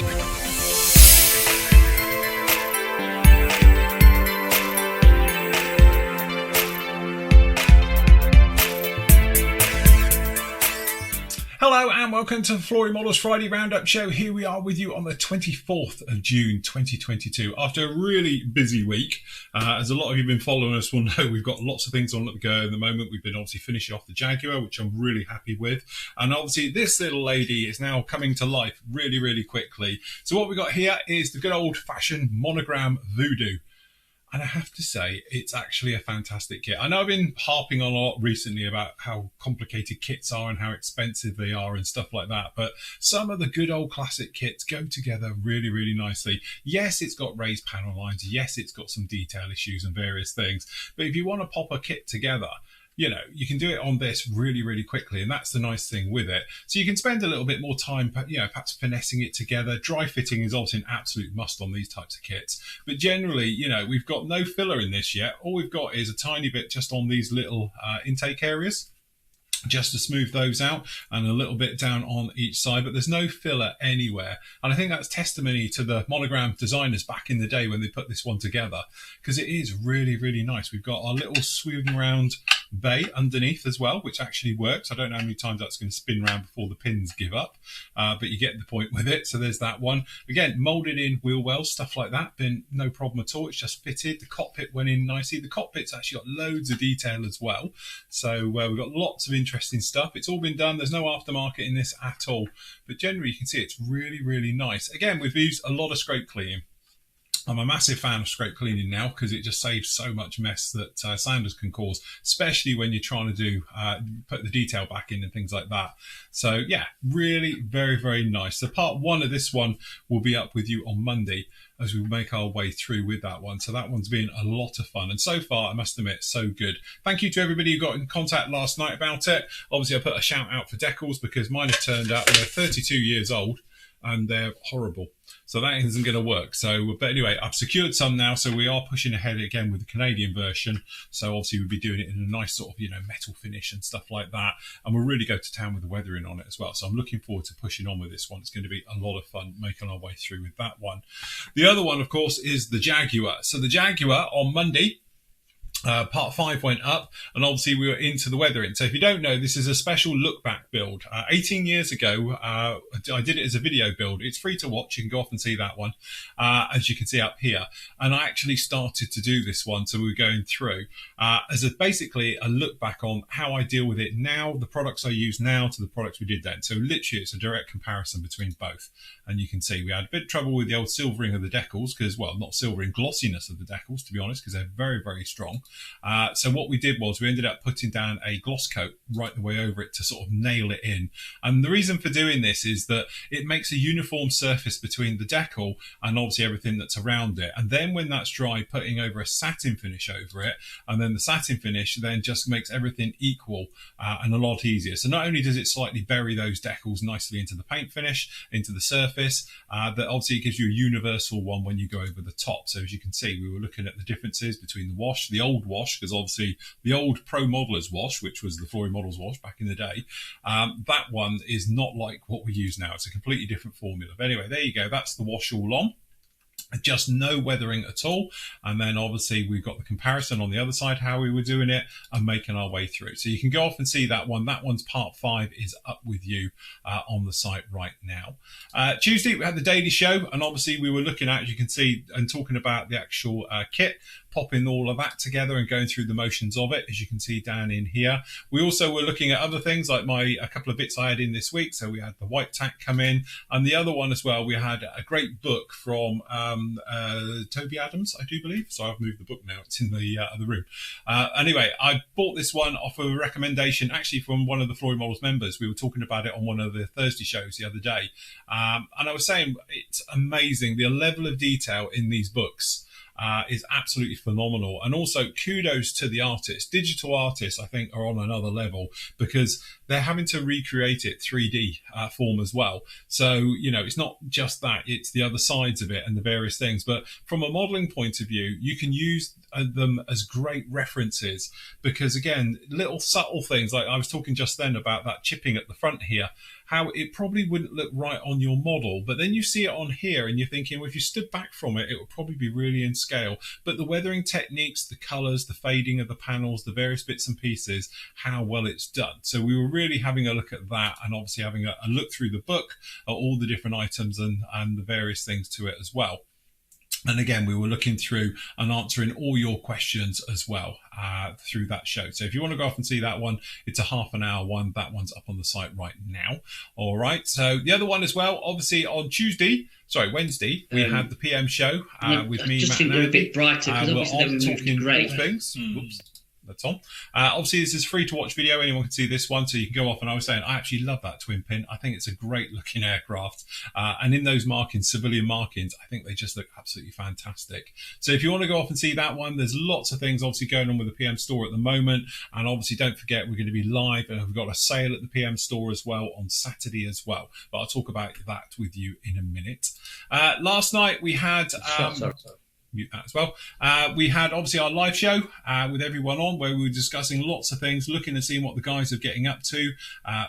Hello and welcome to the Flory Models Friday Roundup Show. Here we are with you on the 24th of June 2022. After a really busy week, as a lot of you have been following us will know, we've got lots of things on at the go at the moment. We've been obviously finishing off the Jaguar, which I'm really happy with. And obviously this little lady is now coming to life really, really quickly. So what we've got here is the good old-fashioned Monogram Voodoo. And I have to say, it's actually a fantastic kit. I know I've been harping on a lot recently about how complicated kits are and how expensive they are and stuff like that. But some of the good old classic kits go together really, really nicely. Yes, it's got raised panel lines. Yes, it's got some detail issues and various things. But if you want to pop a kit together, you know, you can do it on this really, really quickly. And that's the nice thing with it. So you can spend a little bit more time, you know, perhaps finessing it together. Dry fitting is also an absolute must on these types of kits. But generally, you know, we've got no filler in this yet. All we've got is a tiny bit just on these little intake areas, just to smooth those out, and a little bit down on each side, but there's no filler anywhere. And I think that's testimony to the Monogram designers back in the day when they put this one together, because it is really, really nice. We've got our little swinging round bay underneath as well, which actually works. I don't know how many times that's going to spin around before the pins give up, but you get the point with it. So there's that one. Again, molded in wheel wells, stuff like that, been no problem at all. It's just fitted. The cockpit went in nicely. The cockpit's actually got loads of detail as well. So we've got lots of interesting stuff. It's all been done. There's no aftermarket in this at all, but generally you can see it's really, really nice. Again, we've used a lot of scrape cleaning. I'm a massive fan of scrape cleaning now because it just saves so much mess that sanders can cause, especially when you're trying to do put the detail back in and things like that. So yeah, really very, very nice. So part one of this one will be up with you on Monday as we make our way through with that one. So that one's been a lot of fun. And so far, I must admit, so good. Thank you to everybody who got in contact last night about it. Obviously, I put a shout out for Geckos because mine have turned out, they're 32 years old and they're horrible. So that isn't going to work. So, but anyway, I've secured some now. So we are pushing ahead again with the Canadian version. So obviously we'll be doing it in a nice sort of, you know, metal finish and stuff like that. And we'll really go to town with the weathering on it as well. So I'm looking forward to pushing on with this one. It's going to be a lot of fun making our way through with that one. The other one, of course, is the Jaguar. So the Jaguar on Monday, part 5 went up, and obviously we were into the weathering. So if you don't know, this is a special look back build. 18 years ago, I did it as a video build. It's free to watch. You can go off and see that one, as you can see up here. And I actually started to do this one, so we were going through as basically a look back on how I deal with it now, the products I use now to the products we did then. So literally it's a direct comparison between both. And you can see we had a bit of trouble with the old silvering of the decals because, well, not silvering, glossiness of the decals, to be honest, because they're very, very strong. So what we did was we ended up putting down a gloss coat right the way over it to sort of nail it in. And the reason for doing this is that it makes a uniform surface between the decal and obviously everything that's around it. And then when that's dry, putting over a satin finish over it, and then the satin finish then just makes everything equal and a lot easier. So not only does it slightly bury those decals nicely into the paint finish, into the surface, that obviously it gives you a universal one when you go over the top. So as you can see, we were looking at the differences between the wash, the old wash, because obviously the old Pro Modelers wash, which was the Flory Models wash back in the day, that one is not like what we use now. It's a completely different formula. But anyway, there you go. That's the wash all on. Just no weathering at all. And then obviously we've got the comparison on the other side, how we were doing it and making our way through. So you can go off and see that one. That one's part 5 is up with you on the site right now. Tuesday, we had the daily show, and obviously we were looking at, as you can see, and talking about the actual kit, popping all of that together and going through the motions of it, as you can see down in here. We also were looking at other things like a couple of bits I had in this week. So we had the white tack come in, and the other one as well, we had a great book from Toby Adams, I do believe. So I've moved the book now. It's in the other room. Anyway, I bought this one off of a recommendation actually from one of the Flory Models members. We were talking about it on one of the Thursday shows the other day. And I was saying it's amazing. The level of detail in these books is absolutely phenomenal. And also kudos to the artists. Digital artists, I think, are on another level because they're having to recreate it 3D form as well. So, you know, it's not just that, it's the other sides of it and the various things. But from a modeling point of view, you can use them as great references because, again, little subtle things like I was talking just then about that chipping at the front here, how it probably wouldn't look right on your model. But then you see it on here and you're thinking, well, if you stood back from it, it would probably be really in scale. But the weathering techniques, the colors, the fading of the panels, the various bits and pieces, how well it's done. So we were really having a look at that, and obviously having a look through the book at all the different items and the various things to it as well. And again, we were looking through and answering all your questions as well through that show. So if you want to go off and see that one, it's a half an hour one. That one's up on the site right now. All right. So the other one as well, obviously on Wednesday, we had the PM show with me, Matt, and Andy. They're a bit brighter because obviously they were talking things. Oops. That's on. Obviously, this is a free to watch video. Anyone can see this one, so you can go off. And I was saying, I actually love that twin pin. I think it's a great looking aircraft. And in those markings, civilian markings, I think they just look absolutely fantastic. So if you want to go off and see that one, there's lots of things obviously going on with the PM store at the moment. And obviously, don't forget, we're going to be live, and we've got a sale at the PM store as well on Saturday as well. But I'll talk about that with you in a minute. Last night we had... Sorry. Mute that as well. We had obviously our live show with everyone on, where we were discussing lots of things, looking and seeing what the guys are getting up to.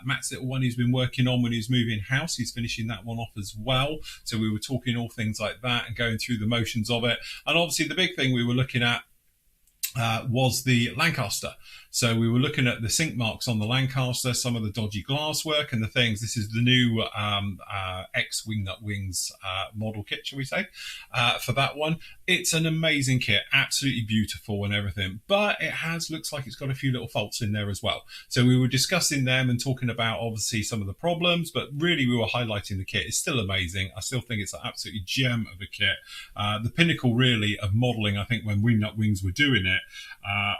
Matt's little one he's been working on when he's moving house, he's finishing that one off as well. So we were talking all things like that and going through the motions of it. And obviously the big thing we were looking at was the Lancaster. So we were looking at the sink marks on the Lancaster, some of the dodgy glass work and the things. This is the new X Wingnut Wings model kit, shall we say, for that one. It's an amazing kit, absolutely beautiful and everything, but it looks like it's got a few little faults in there as well. So we were discussing them and talking about obviously some of the problems, but really we were highlighting the kit. It's still amazing. I still think it's an absolutely gem of a kit. The pinnacle really of modelling, I think, when Wingnut Wings were doing it,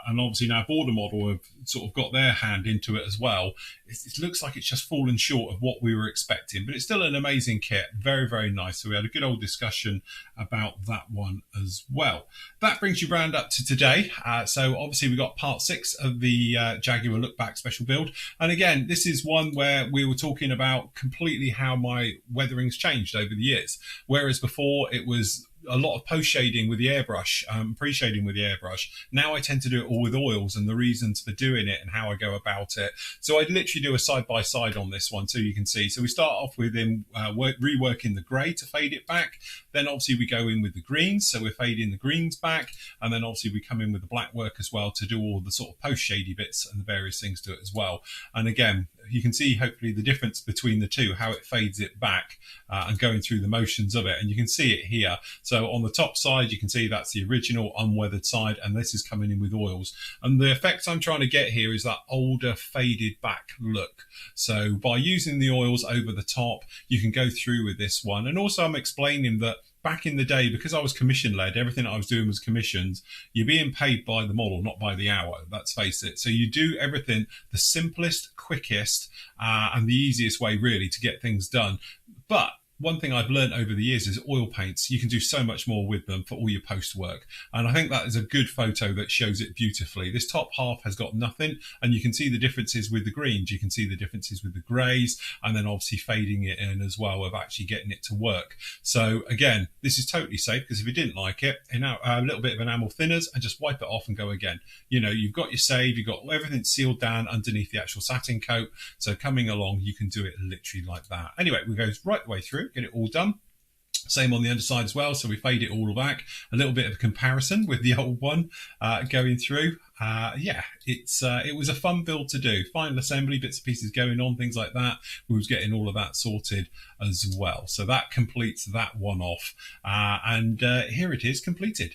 and obviously now Border Model have sort of got their hand into it as well. It looks like it's just fallen short of what we were expecting, but it's still an amazing kit. Very, very nice. So we had a good old discussion about that one as well. That brings you round up to today. So obviously we got part 6 of the Jaguar Look Back special build. And again, this is one where we were talking about completely how my weathering's changed over the years. Whereas before it was a lot of post shading with the airbrush, pre-shading with the airbrush. Now I tend to do it all with oils and the reasons for doing it and how I go about it. So I'd literally do a side-by-side on this one so you can see. So we start off with him reworking the grey to fade it back. Then obviously we go in with the greens, so we're fading the greens back. And then obviously we come in with the black work as well to do all the sort of post-shady bits and the various things to it as well. And again, you can see hopefully the difference between the two, how it fades it back and going through the motions of it. And you can see it here. So on the top side, you can see that's the original unweathered side, and this is coming in with oils. And the effect I'm trying to get here is that older faded back look. So by using the oils over the top, you can go through with this one. And also I'm explaining that back in the day, because I was commission led, everything I was doing was commissions. You're being paid by the model, not by the hour, let's face it. So you do everything the simplest, quickest, and the easiest way really to get things done. But one thing I've learned over the years is oil paints. You can do so much more with them for all your post work. And I think that is a good photo that shows it beautifully. This top half has got nothing, and you can see the differences with the greens. You can see the differences with the greys, and then obviously fading it in as well of actually getting it to work. So again, this is totally safe, because if you didn't like it, a little bit of enamel thinners and just wipe it off and go again. You know, you've got your save, you've got everything sealed down underneath the actual satin coat. So coming along, you can do it literally like that. Anyway, we go right the way through, get it all done. Same on the underside as well, so we fade it all back. A little bit of a comparison with the old one going through. It was a fun build to do. Final assembly, bits and pieces going on, things like that. We was getting all of that sorted as well. So that completes that one off. And here it is completed.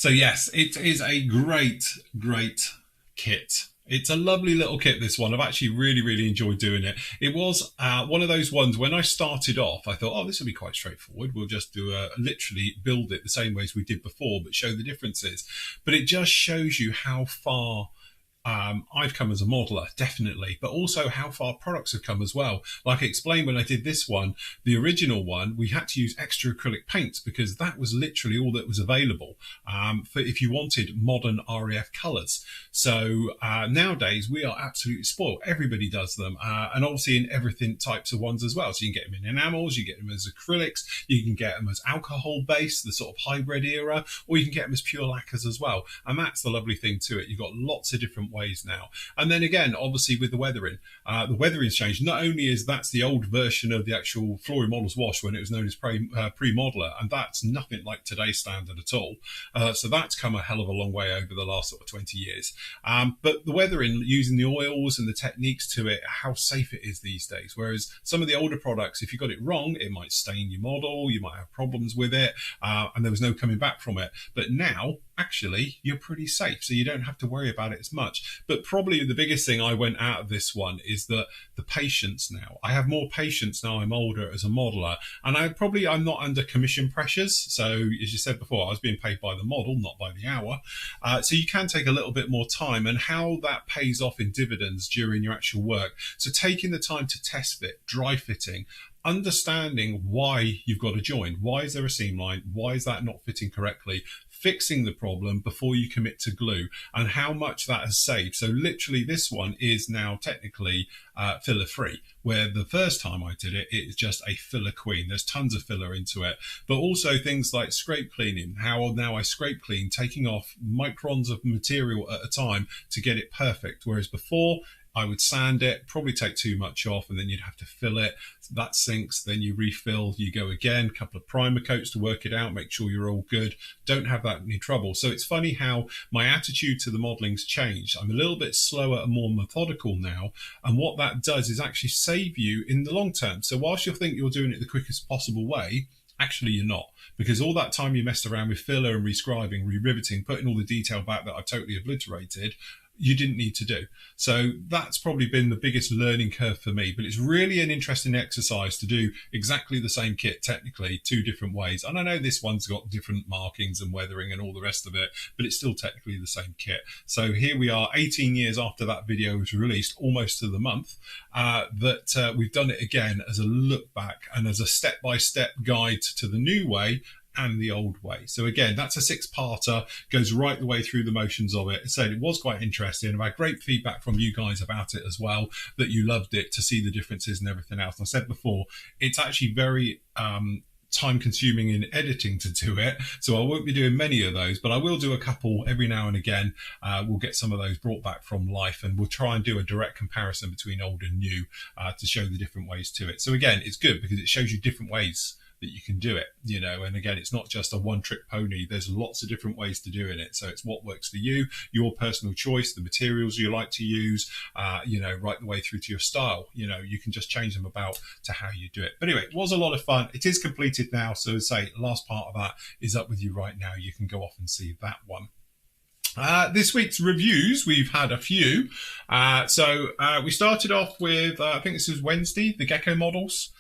So yes, it is a great kit. It's a lovely little kit, this one. I've actually really enjoyed doing it. It was one of those ones, when I started off, I thought, oh, this will be quite straightforward. We'll just do literally build it the same way as we did before, but show the differences. But it just shows you how far I've come as a modeler, definitely, but also how far products have come as well. Like I explained when I did this one, the original one, we had to use extra acrylic paints because that was literally all that was available for if you wanted modern REF colours. So nowadays we are absolutely spoiled. Everybody does them, and obviously in everything types of ones as well. So you can get them in enamels, you get them as acrylics, you can get them as alcohol based, the sort of hybrid era, or you can get them as pure lacquers as well. And that's the lovely thing to it. You've got lots of different ways now. And then again, obviously with the weathering's changed. Not only is that's the old version of the actual Flory Models wash when it was known as pre-modeler, and that's nothing like today's standard at all. So that's come a hell of a long way over the last sort of 20 years. But the weathering, using the oils and the techniques to it, how safe it is these days. Whereas some of the older products, if you got it wrong, it might stain your model, you might have problems with it, and there was no coming back from it. But now, actually, you're pretty safe, so you don't have to worry about it as much. But probably the biggest thing I went out of this one is that the patience now. I have more patience now I'm older as a modeler, and I'm not under commission pressures. So as you said before, I was being paid by the model, not by the hour. So you can take a little bit more time, and how that pays off in dividends during your actual work. So taking the time to test fit, dry fitting, understanding why you've got a joint. Why is there a seam line? Why is that not fitting correctly? Fixing the problem before you commit to glue, and how much that has saved. So literally this one is now technically filler free, where the first time I did it, it's just a filler queen. There's tons of filler into it, but also things like scrape cleaning, how now I scrape clean, taking off microns of material at a time to get it perfect. Whereas before, I would sand it, probably take too much off, and then you'd have to fill it. That sinks, then you refill, you go again, a couple of primer coats to work it out, make sure you're all good. Don't have that any trouble. So it's funny how my attitude to the modeling's changed. I'm a little bit slower and more methodical now, and what that does is actually save you in the long term. So whilst you'll think you're doing it the quickest possible way, actually you're not, because all that time you messed around with filler and rescribing, re-riveting, putting all the detail back that I've totally obliterated, you didn't need to do. So that's probably been the biggest learning curve for me, but it's really an interesting exercise to do exactly the same kit, technically, two different ways. And I know this one's got different markings and weathering and all the rest of it, but it's still technically the same kit. So here we are 18 years after that video was released, almost to the month, that we've done it again as a look back and as a step-by-step guide to the new way and the old way. So again, that's a 6-parter, goes right the way through the motions of it. So it was quite interesting. I've had great feedback from you guys about it as well, that you loved it, to see the differences and everything else. And I said before, it's actually very time consuming in editing to do it, so I won't be doing many of those, but I will do a couple every now and again. We'll get some of those brought back from life, and we'll try and do a direct comparison between old and new to show the different ways to it. So again, it's good because it shows you different ways that you can do it, you know, and again, it's not just a one-trick pony. There's lots of different ways to doing it. So it's what works for you, your personal choice, the materials you like to use, you know, right the way through to your style. You know, you can just change them about to how you do it. But anyway, it was a lot of fun. It is completed now. So as I say, last part of that is up with you right now. You can go off and see that one. This week's reviews, we've had a few. So we started off with, I think this was Wednesday, the Gecko models.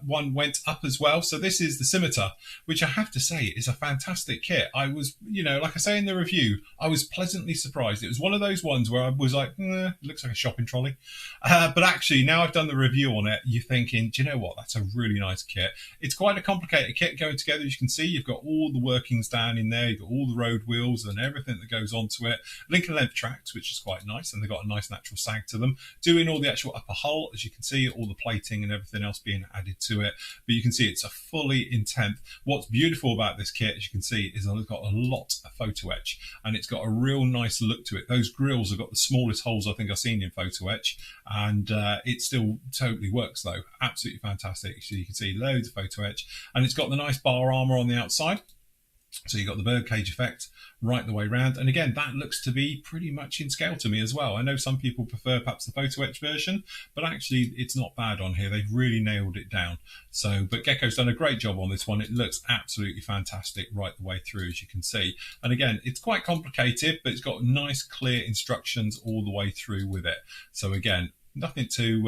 One went up as well. So this is the scimitar, which I have to say is a fantastic kit. I was, you know, like I say in the review, I was pleasantly surprised. It was one of those ones where I was like, it looks like a shopping trolley. But actually, now I've done the review on it, you're thinking, do you know what? That's a really nice kit. It's quite a complicated kit going together. As you can see, you've got all the workings down in there. You've got all the road wheels and everything that goes onto it. Link and length tracks, which is quite nice. And they've got a nice natural sag to them. Doing all the actual upper hull, as you can see, all the plating and everything else being added to it, but you can see it's a fully in 10th. What's beautiful about this kit, as you can see, is that it's got a lot of photo etch, and it's got a real nice look to it. Those grills have got the smallest holes I think I've seen in photo etch, and it still totally works though. Absolutely fantastic. So you can see loads of photo etch, and it's got the nice bar armor on the outside. So you've got the birdcage effect right the way around. And again, that looks to be pretty much in scale to me as well. I know some people prefer perhaps the photo etch version, but actually it's not bad on here. They've really nailed it down. So, but Gecko's done a great job on this one. It looks absolutely fantastic right the way through, as you can see. And again, it's quite complicated, but it's got nice, clear instructions all the way through with it. So again, nothing too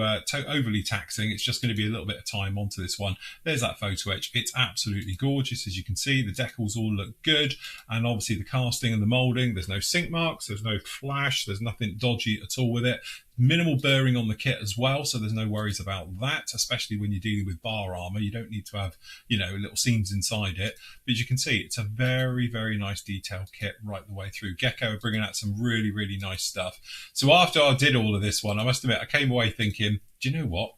overly taxing. It's just going to be a little bit of time onto this one. There's that photo etch. It's absolutely gorgeous, as you can see. The decals all look good, and obviously the casting and the moulding. There's no sink marks. There's no flash. There's nothing dodgy at all with it. Minimal burring on the kit as well, so there's no worries about that, especially when you're dealing with bar armor. You don't need to have, you know, little seams inside it. But as you can see, it's a very, very nice detailed kit right the way through. Gecko are bringing out some really, really nice stuff. So after I did all of this one, I must admit, I came away thinking, do you know what?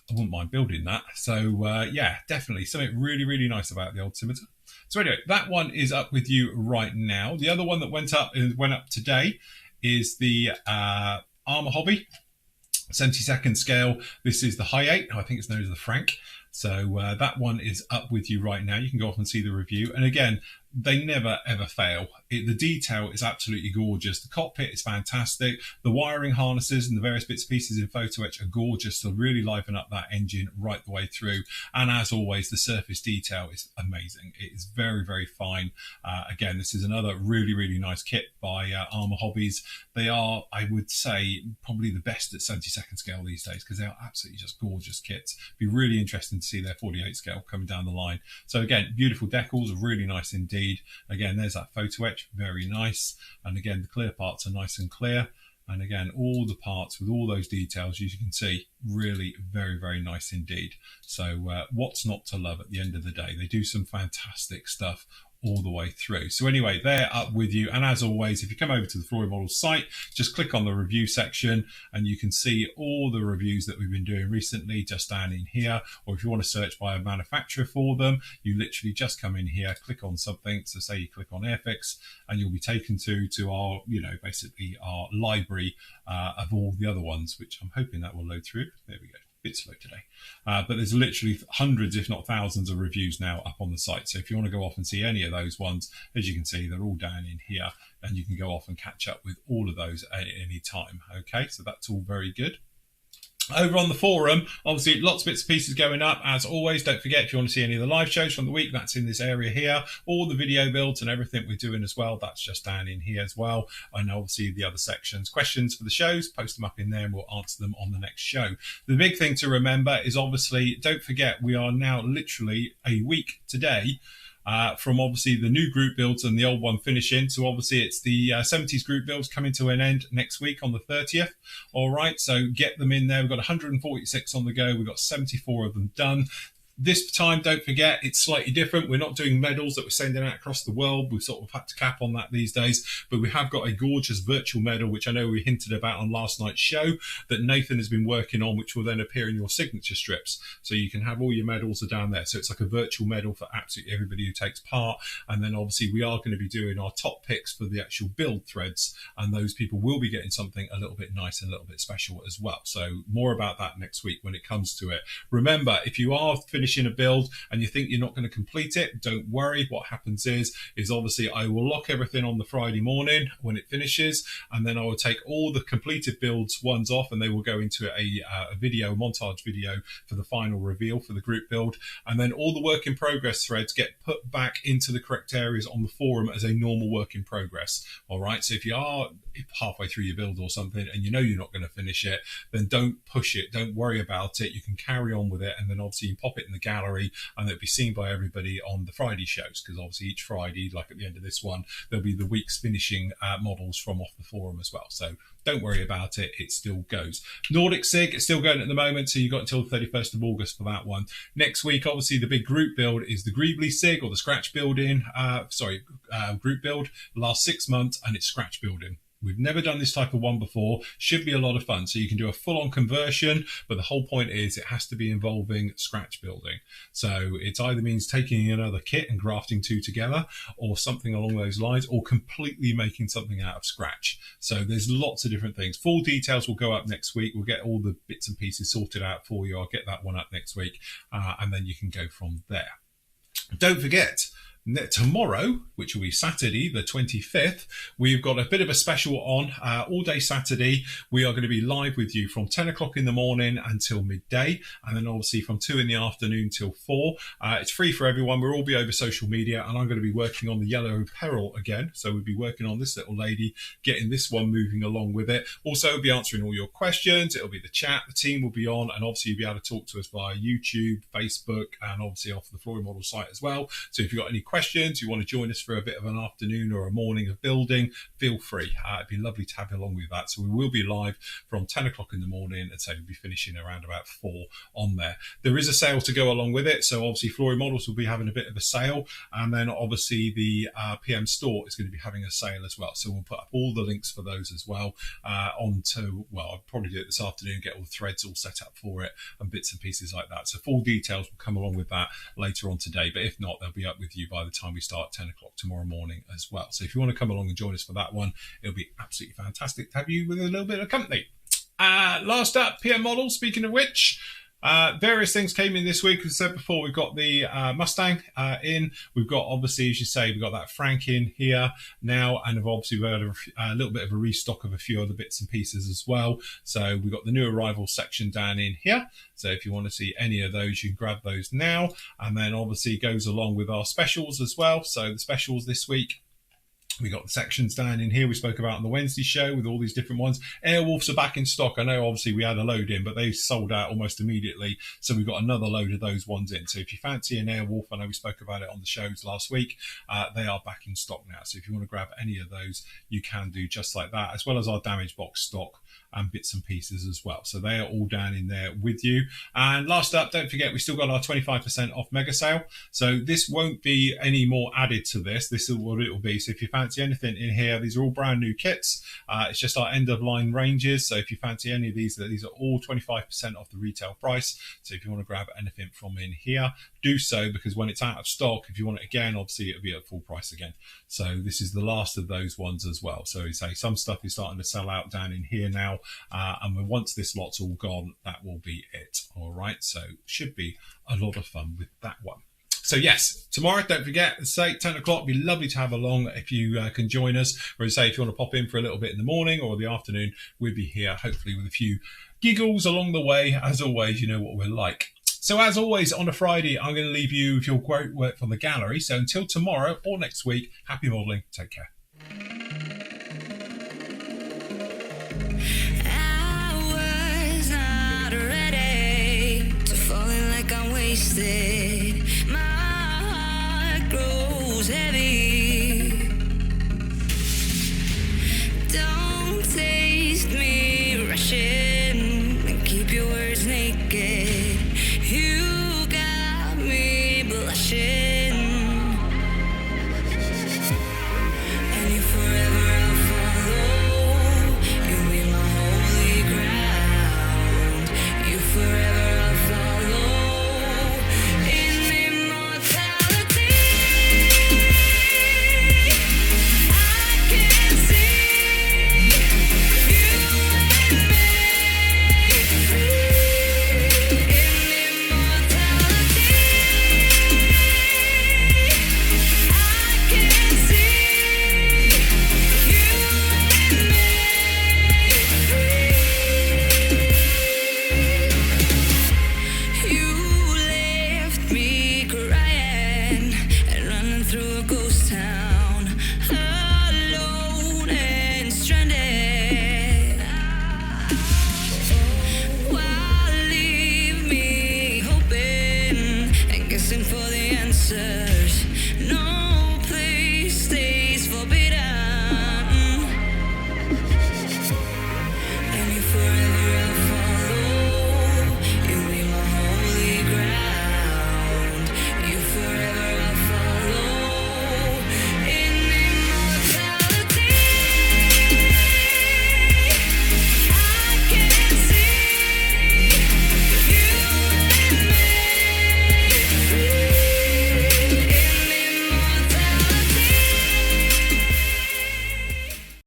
I wouldn't mind building that. So yeah, definitely something really, really nice about the old scimitar. So anyway, that one is up with you right now. The other one that went up today is the Armour Hobby 72nd scale. This is the high 8. I think it's known as the Frank. So that one is up with you right now. You can go off and see the review. And again, they never ever fail. The detail is absolutely gorgeous. The cockpit is fantastic. The wiring harnesses and the various bits and pieces in photo etch are gorgeous to really liven up that engine right the way through. And as always, the surface detail is amazing. It is very, very fine. Again, this is another really, really nice kit by Armour Hobbies. They are, I would say, probably the best at 72nd scale these days, because they are absolutely just gorgeous kits. Be really interesting to see their 48 scale coming down the line. So again, beautiful decals, really nice indeed. Again, there's that photo etch, very nice. And again, the clear parts are nice and clear. And again, all the parts with all those details, as you can see, really very, very nice indeed. So what's not to love at the end of the day? They do some fantastic stuff all the way through. So anyway, they're up with you. And as always, if you come over to the Flory Models site, just click on the review section and you can see all the reviews that we've been doing recently just down in here. Or if you want to search by a manufacturer for them, you literally just come in here, click on something. So say you click on Airfix and you'll be taken to our, you know, basically our library of all the other ones, which I'm hoping that will load through. There we go. Bit slow today, but there's literally hundreds if not thousands of reviews now up on the site. So if you want to go off and see any of those ones, as you can see, they're all down in here and you can go off and catch up with all of those at any time. Okay, so that's all very good. Over on the forum, obviously lots of bits and pieces going up. As always, don't forget, if you want to see any of the live shows from the week, that's in this area here. All the video builds and everything we're doing as well, that's just down in here as well. And obviously the other sections. Questions for the shows, post them up in there and we'll answer them on the next show. The big thing to remember is obviously, don't forget, we are now literally a week today from obviously the new group builds and the old one finishing. So obviously it's the 70s group builds coming to an end next week on the 30th. All right, so get them in there. We've got 146 on the go. We've got 74 of them done. This time, don't forget, it's slightly different. We're not doing medals that we're sending out across the world. We've sort of had to cap on that these days. But we have got a gorgeous virtual medal, which I know we hinted about on last night's show, that Nathan has been working on, which will then appear in your signature strips. So you can have all your medals are down there. So it's like a virtual medal for absolutely everybody who takes part. And then obviously we are going to be doing our top picks for the actual build threads. And those people will be getting something a little bit nice and a little bit special as well. So more about that next week when it comes to it. Remember, if you are finishing a build and you think you're not going to complete it, don't worry. What happens is obviously I will lock everything on the Friday morning when it finishes, and then I will take all the completed builds ones off and they will go into a video, montage video for the final reveal for the group build, and then all the work in progress threads get put back into the correct areas on the forum as a normal work in progress. All right, so if you are halfway through your build or something and you know you're not going to finish it, then don't push it, don't worry about it. You can carry on with it, and then obviously you can pop it in the gallery and it'll be seen by everybody on the Friday shows, because obviously each Friday, like at the end of this one, there'll be the week's finishing models from off the forum as well. So don't worry about it, it still goes. Nordic Sig, it's still going at the moment, so you've got until the 31st of August for that one. Next week, obviously, the big group build is the Greebly Sig, or the scratch building, group build, last 6 months, and it's scratch building. We've never done this type of one before. Should be a lot of fun. So you can do a full-on conversion, but the whole point is it has to be involving scratch building. So it either means taking another kit and grafting two together, or something along those lines, or completely making something out of scratch. So there's lots of different things. Full details will go up next week. We'll get all the bits and pieces sorted out for you. I'll get that one up next week, and then you can go from there. Don't forget, tomorrow, which will be Saturday, the 25th, we've got a bit of a special on all day Saturday. We are going to be live with you from 10 o'clock in the morning until midday, and then obviously from 2 in the afternoon till 4. It's free for everyone. We'll all be over social media, and I'm going to be working on the yellow peril again. So we'll be working on this little lady, getting this one moving along with it. Also, we'll be answering all your questions. It'll be the chat. The team will be on, and obviously you'll be able to talk to us via YouTube, Facebook, and obviously off the Flory Model site as well. So if you've got any questions, you want to join us for a bit of an afternoon or a morning of building, feel free. It'd be lovely to have you along with that. So we will be live from 10 o'clock in the morning, and so we'll be finishing around about 4 on there. There is a sale to go along with it. So obviously Flory Models will be having a bit of a sale, and then obviously the PM store is going to be having a sale as well. So we'll put up all the links for those as well onto, well, I'll probably do it this afternoon, get all the threads all set up for it and bits and pieces like that. So full details will come along with that later on today, but if not, they'll be up with you by the time we start 10 o'clock tomorrow morning as well. So if you want to come along and join us for that one, it'll be absolutely fantastic to have you with a little bit of company. Last up, PM Model, speaking of which, various things came in this week. As I said before, we've got the Mustang in. We've got, obviously, as you say, we've got that Frank in here now, and obviously we've had a little bit of a restock of a few other bits and pieces as well. So we've got the new arrival section down in here. So if you want to see any of those, you can grab those now. And then obviously it goes along with our specials as well. So the specials this week, we got the sections down in here we spoke about on the Wednesday show with all these different ones. Airwolves are back in stock. I know obviously we had a load in, but they sold out almost immediately. So we've got another load of those ones in. So if you fancy an Airwolf, I know we spoke about it on the shows last week, they are back in stock now. So if you want to grab any of those, you can do just like that, as well as our damage box stock and bits and pieces as well. So they are all down in there with you. And last up, don't forget, we still got our 25% off mega sale. So this won't be any more added to this. This is what it will be. So if you fancy anything in here, these are all brand new kits. It's just our end of line ranges. So if you fancy any of these are all 25% off the retail price. So if you want to grab anything from in here, do so, because when it's out of stock, if you want it again, obviously it'll be at full price again. So this is the last of those ones as well. So you say some stuff is starting to sell out down in here now. And once this lot's all gone, that will be it. All right, so should be a lot of fun with that one. So yes, tomorrow, don't forget, say 10 o'clock, be lovely to have along if you can join us. Or say if you want to pop in for a little bit in the morning or the afternoon, we'll be here hopefully with a few giggles along the way. As always, you know what we're like. So as always, on a Friday, I'm going to leave you with your great work from the gallery. So until tomorrow or next week, happy modelling. Take care. Wasted. My heart grows heavy. Don't taste me rushing and keep your words naked. You got me blushing, and you forever I'll follow. You'll be my holy ground. You forever I'll follow. Through a ghost town.